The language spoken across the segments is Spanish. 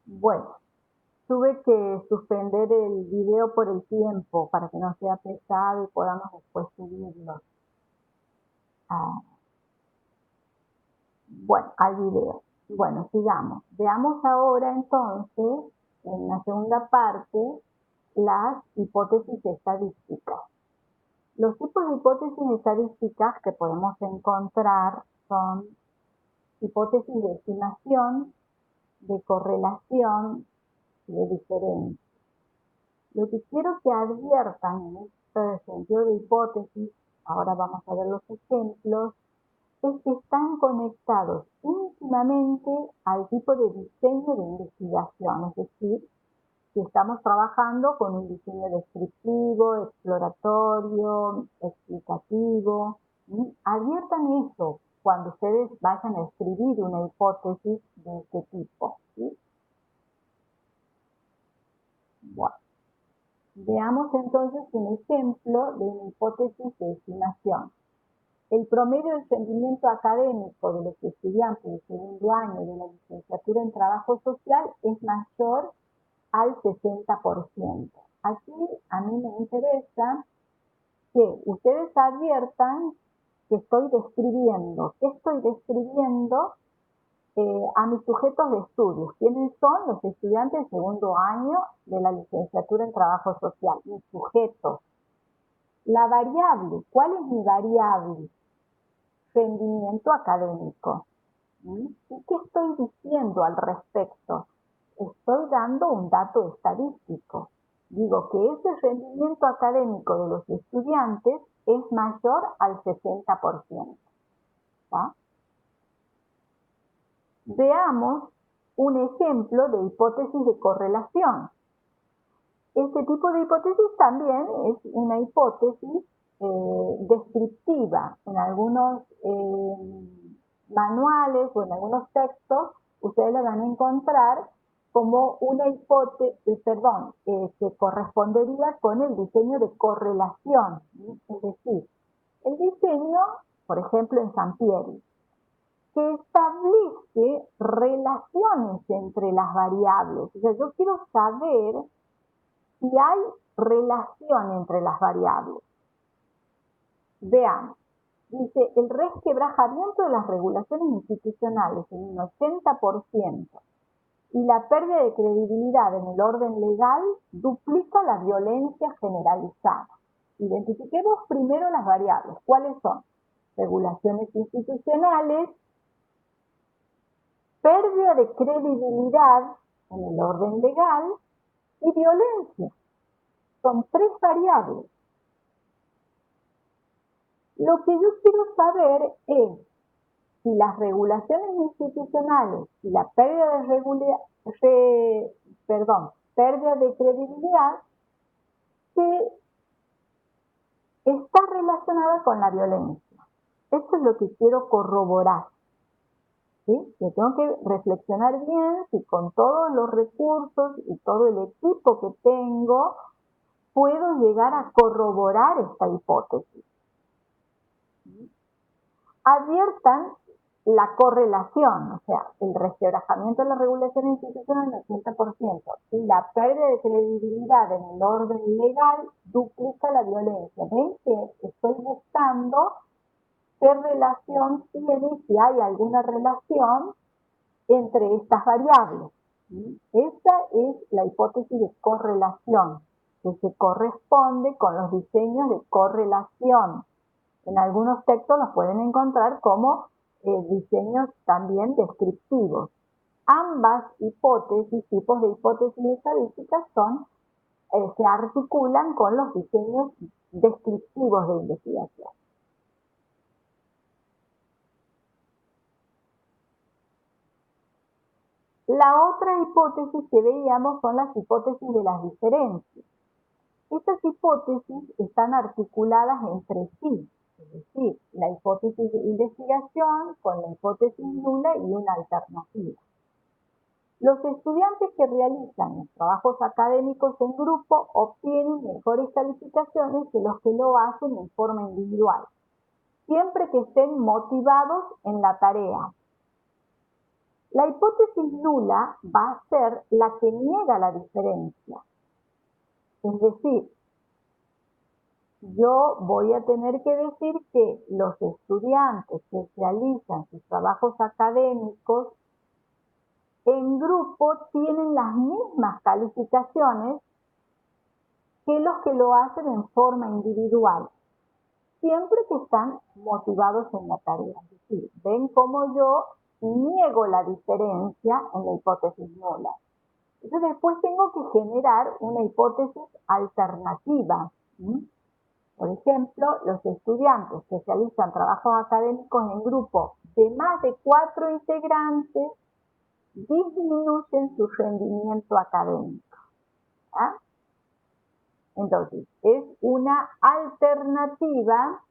Bueno, tuve que suspender el video por el tiempo para que no sea pesado y podamos después subirlo al video. Bueno, sigamos. Veamos ahora entonces, en la segunda parte, las hipótesis estadísticas. Los tipos de hipótesis estadísticas que podemos encontrar son hipótesis de estimación, de correlación y de diferencia. Lo que quiero que adviertan en este sentido de hipótesis, ahora vamos a ver los ejemplos, es que están conectados íntimamente al tipo de diseño de investigación, es decir, si estamos trabajando con un diseño descriptivo, exploratorio, explicativo, adviertan eso cuando ustedes vayan a escribir una hipótesis de este tipo, ¿sí? Bueno, veamos entonces un ejemplo de una hipótesis de estimación. El promedio del rendimiento académico de los estudiantes de segundo año de la licenciatura en trabajo social es mayor al 60%. Aquí a mí me interesa que ustedes adviertan que estoy describiendo. ¿Qué estoy describiendo? A mis sujetos de estudios. ¿Quiénes son? Los estudiantes de segundo año de la licenciatura en trabajo social. Mis sujetos. La variable. ¿Cuál es mi variable? Rendimiento académico. ¿Y qué estoy diciendo al respecto? Estoy dando un dato estadístico. Digo que ese rendimiento académico de los estudiantes es mayor al 60%. ¿Tá? Veamos un ejemplo de hipótesis de correlación. Este tipo de hipótesis también es una hipótesis descriptiva. En algunos manuales o en algunos textos ustedes la van a encontrar como una hipótesis, que correspondería con el diseño de correlación. Es decir, el diseño, por ejemplo, en Sampieri, que establece relaciones entre las variables. O sea, yo quiero saber si hay relación entre las variables. Veamos. Dice, el resquebrajamiento de las regulaciones institucionales en un 80% y la pérdida de credibilidad en el orden legal duplica la violencia generalizada. Identifiquemos primero las variables. ¿Cuáles son? Regulaciones institucionales, pérdida de credibilidad en el orden legal y violencia. Son tres variables. Lo que yo quiero saber es si las regulaciones institucionales y la pérdida de credibilidad está relacionada con la violencia. Esto es lo que quiero corroborar. ¿Sí? Yo tengo que reflexionar bien si con todos los recursos y todo el equipo que tengo puedo llegar a corroborar esta hipótesis. Adviertan la correlación, o sea, el resquebrajamiento de la regulación institucional en el 80% y la pérdida de credibilidad en el orden legal duplica la violencia. ¿Ven que estoy buscando qué relación tiene, si hay alguna relación entre estas variables? Esta es la hipótesis de correlación, que se corresponde con los diseños de correlación. En algunos textos los pueden encontrar como diseños también descriptivos. Ambas hipótesis, tipos de hipótesis estadísticas se articulan con los diseños descriptivos de investigación. La otra hipótesis que veíamos son las hipótesis de las diferencias. Estas hipótesis están articuladas entre sí, es decir, la hipótesis de investigación con la hipótesis nula y una alternativa. Los estudiantes que realizan los trabajos académicos en grupo obtienen mejores calificaciones que los que lo hacen en forma individual, siempre que estén motivados en la tarea. La hipótesis nula va a ser la que niega la diferencia. Es decir, yo voy a tener que decir que los estudiantes que realizan sus trabajos académicos en grupo tienen las mismas calificaciones que los que lo hacen en forma individual, siempre que están motivados en la tarea. Es decir, ven cómo yo niego la diferencia en la hipótesis nula. Entonces después tengo que generar una hipótesis alternativa. Por ejemplo, los estudiantes que realizan trabajos académicos en grupo de más de 4 integrantes disminuyen su rendimiento académico. ¿Ah? Entonces, es una alternativa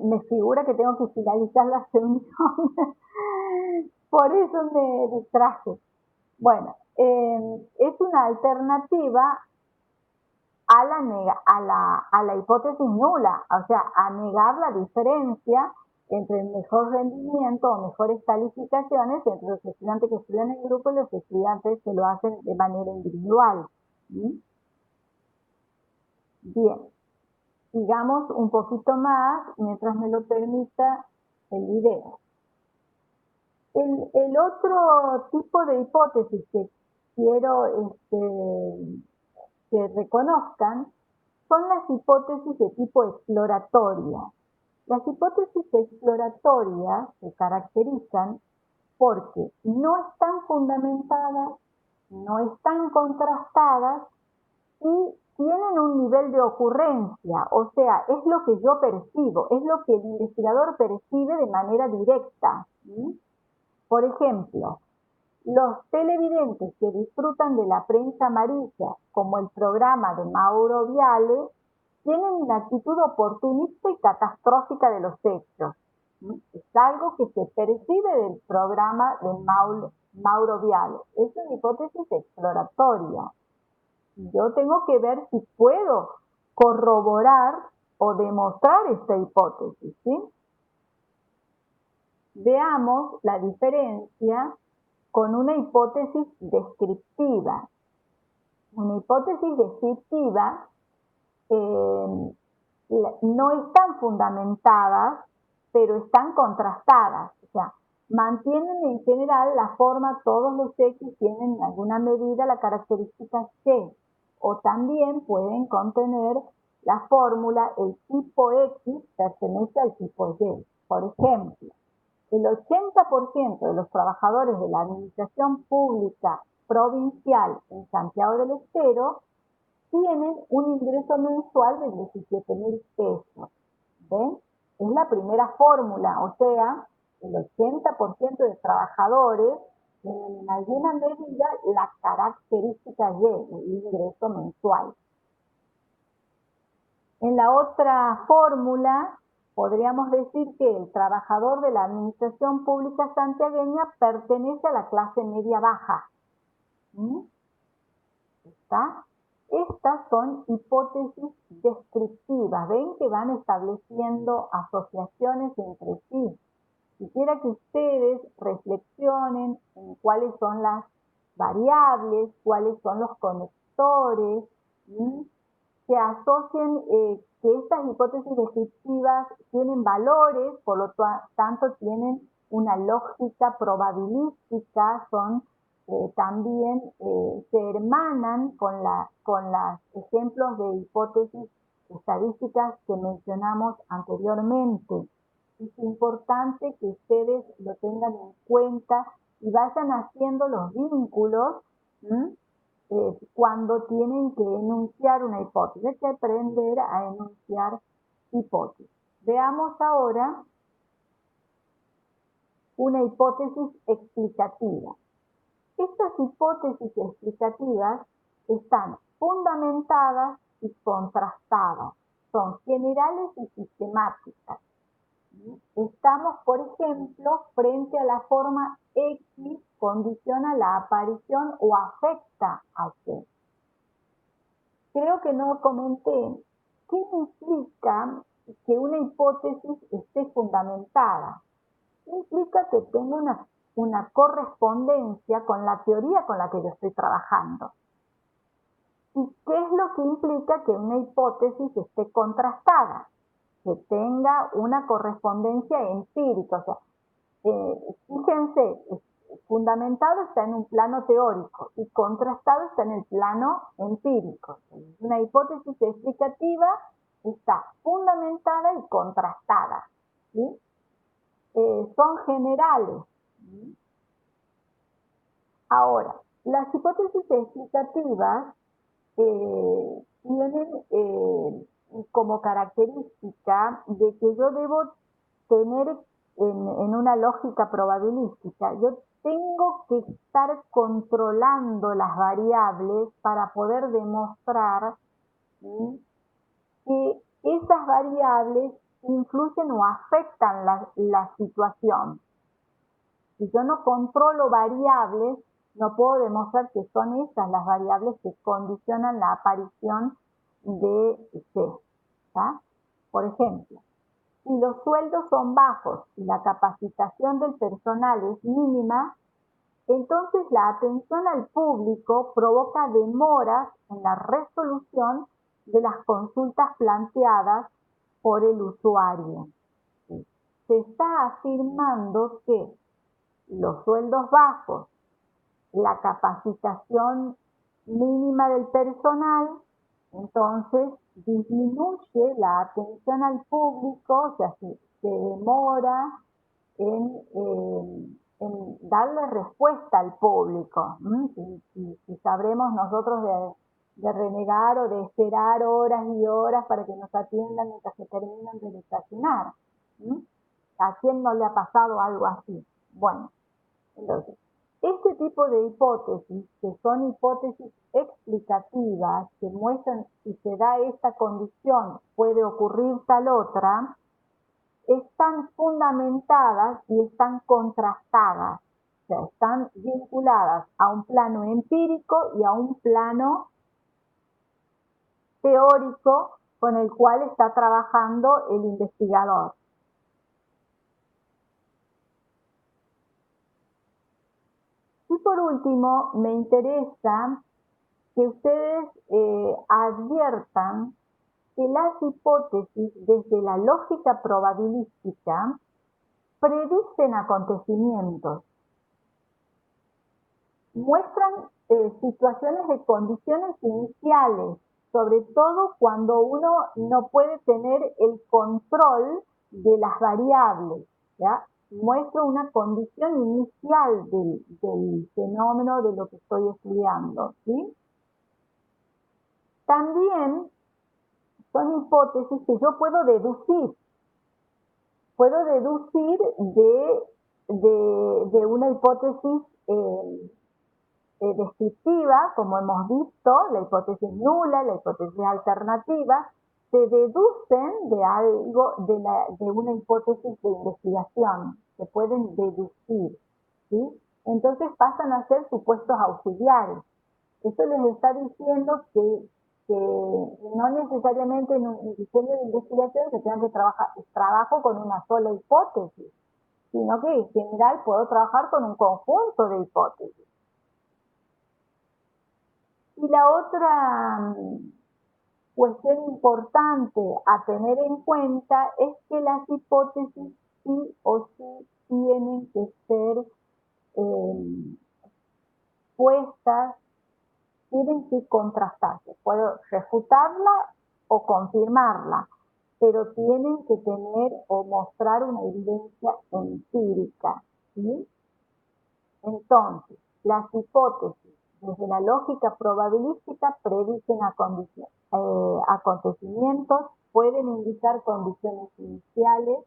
me figura que tengo que finalizar la reunión, por eso me distraje. Bueno, es una alternativa a la hipótesis nula, o sea, a negar la diferencia entre el mejor rendimiento o mejores calificaciones entre los estudiantes que estudian en grupo y los estudiantes que lo hacen de manera individual. Bien, sigamos un poquito más mientras me lo permita el video. El otro tipo de hipótesis que quiero que reconozcan son las hipótesis de tipo exploratoria. Las hipótesis exploratorias se caracterizan porque no están fundamentadas, no están contrastadas y tienen un nivel de ocurrencia, o sea, es lo que yo percibo, es lo que el investigador percibe de manera directa. Por ejemplo, los televidentes que disfrutan de la prensa amarilla, como el programa de Mauro Viale, tienen una actitud oportunista y catastrófica de los hechos. Es algo que se percibe del programa de Mauro Viale. Es una hipótesis exploratoria. Yo tengo que ver si puedo corroborar o demostrar esta hipótesis, ¿sí? Veamos la diferencia con una hipótesis descriptiva. Una hipótesis descriptiva no están fundamentadas, pero están contrastadas. O sea, mantienen en general la forma, todos los X tienen en alguna medida la característica Y, o también pueden contener la fórmula, el tipo X pertenece al tipo Y. Por ejemplo, el 80% de los trabajadores de la administración pública provincial en Santiago del Estero tienen un ingreso mensual de 17.000 pesos. ¿Ven? Es la primera fórmula, o sea, el 80% de trabajadores tienen en alguna medida la característica Y, el ingreso mensual. En la otra fórmula, podríamos decir que el trabajador de la administración pública santiagueña pertenece a la clase media baja. ¿Está? Estas son hipótesis descriptivas. Ven que van estableciendo asociaciones entre sí. Quisiera que ustedes reflexionen en cuáles son las variables, cuáles son los conectores, que asocien que estas hipótesis descriptivas tienen valores, por lo tanto tienen una lógica probabilística, son también se hermanan con los ejemplos de hipótesis estadísticas que mencionamos anteriormente. Es importante que ustedes lo tengan en cuenta y vayan haciendo los vínculos cuando tienen que enunciar una hipótesis. Hay que aprender a enunciar hipótesis. Veamos ahora una hipótesis explicativa. Estas hipótesis explicativas están fundamentadas y contrastadas, son generales y sistemáticas. Estamos, por ejemplo, frente a la forma X condiciona la aparición o afecta a Y. creo que no comenté, ¿qué implica que una hipótesis esté fundamentada? Implica que tenga una correspondencia con la teoría con la que yo estoy trabajando. ¿Y qué es lo que implica que una hipótesis esté contrastada? Que tenga una correspondencia empírica. O sea, fíjense, fundamentado está en un plano teórico y contrastado está en el plano empírico. Una hipótesis explicativa está fundamentada y contrastada, ¿sí? Son generales. Ahora, las hipótesis explicativas tienen como característica de que yo debo tener en una lógica probabilística, yo tengo que estar controlando las variables para poder demostrar, ¿sí?, que esas variables influyen o afectan la situación. Si yo no controlo variables, no puedo demostrar que son esas las variables que condicionan la aparición de C. ¿Tá? Por ejemplo, si los sueldos son bajos y la capacitación del personal es mínima, entonces la atención al público provoca demoras en la resolución de las consultas planteadas por el usuario. Se está afirmando que los sueldos bajos, la capacitación mínima del personal, entonces disminuye la atención al público, o sea, se demora en darle respuesta al público. Si sabremos nosotros de renegar o de esperar horas y horas para que nos atiendan mientras se terminan de desayunar. ¿A quién no le ha pasado algo así? Bueno, entonces, este tipo de hipótesis, que son hipótesis explicativas, que muestran si se da esta condición, puede ocurrir tal otra, están fundamentadas y están contrastadas, o sea, están vinculadas a un plano empírico y a un plano teórico con el cual está trabajando el investigador. Y por último, me interesa que ustedes adviertan que las hipótesis desde la lógica probabilística predicen acontecimientos, muestran situaciones de condiciones iniciales, sobre todo cuando uno no puede tener el control de las variables, ¿ya? Muestra una condición inicial del fenómeno de lo que estoy estudiando, ¿sí? También son hipótesis que yo puedo deducir. Puedo deducir de una hipótesis descriptiva, como hemos visto, la hipótesis nula, la hipótesis alternativa, se deducen de algo, de una hipótesis de investigación, se pueden deducir, ¿sí? Entonces pasan a ser supuestos auxiliares. Esto les está diciendo que no necesariamente en un diseño de investigación se tenga que trabajo con una sola hipótesis, sino que en general puedo trabajar con un conjunto de hipótesis. Y la otra cuestión importante a tener en cuenta es que las hipótesis sí o sí tienen que ser puestas, tienen que contrastarse. Puedo refutarla o confirmarla, pero tienen que tener o mostrar una evidencia empírica, ¿sí? Entonces, las hipótesis desde la lógica probabilística predicen acontecimientos, pueden indicar condiciones iniciales,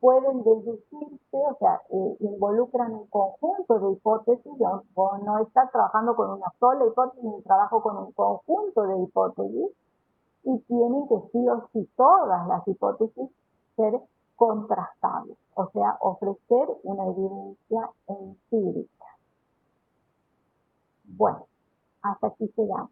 pueden deducirse, o sea, involucran un conjunto de hipótesis, o no estar trabajando con una sola hipótesis, sino trabajo con un conjunto de hipótesis, y tienen que sí o sí todas las hipótesis ser contrastables, o sea, ofrecer una evidencia empírica. Bueno, hasta aquí llegamos.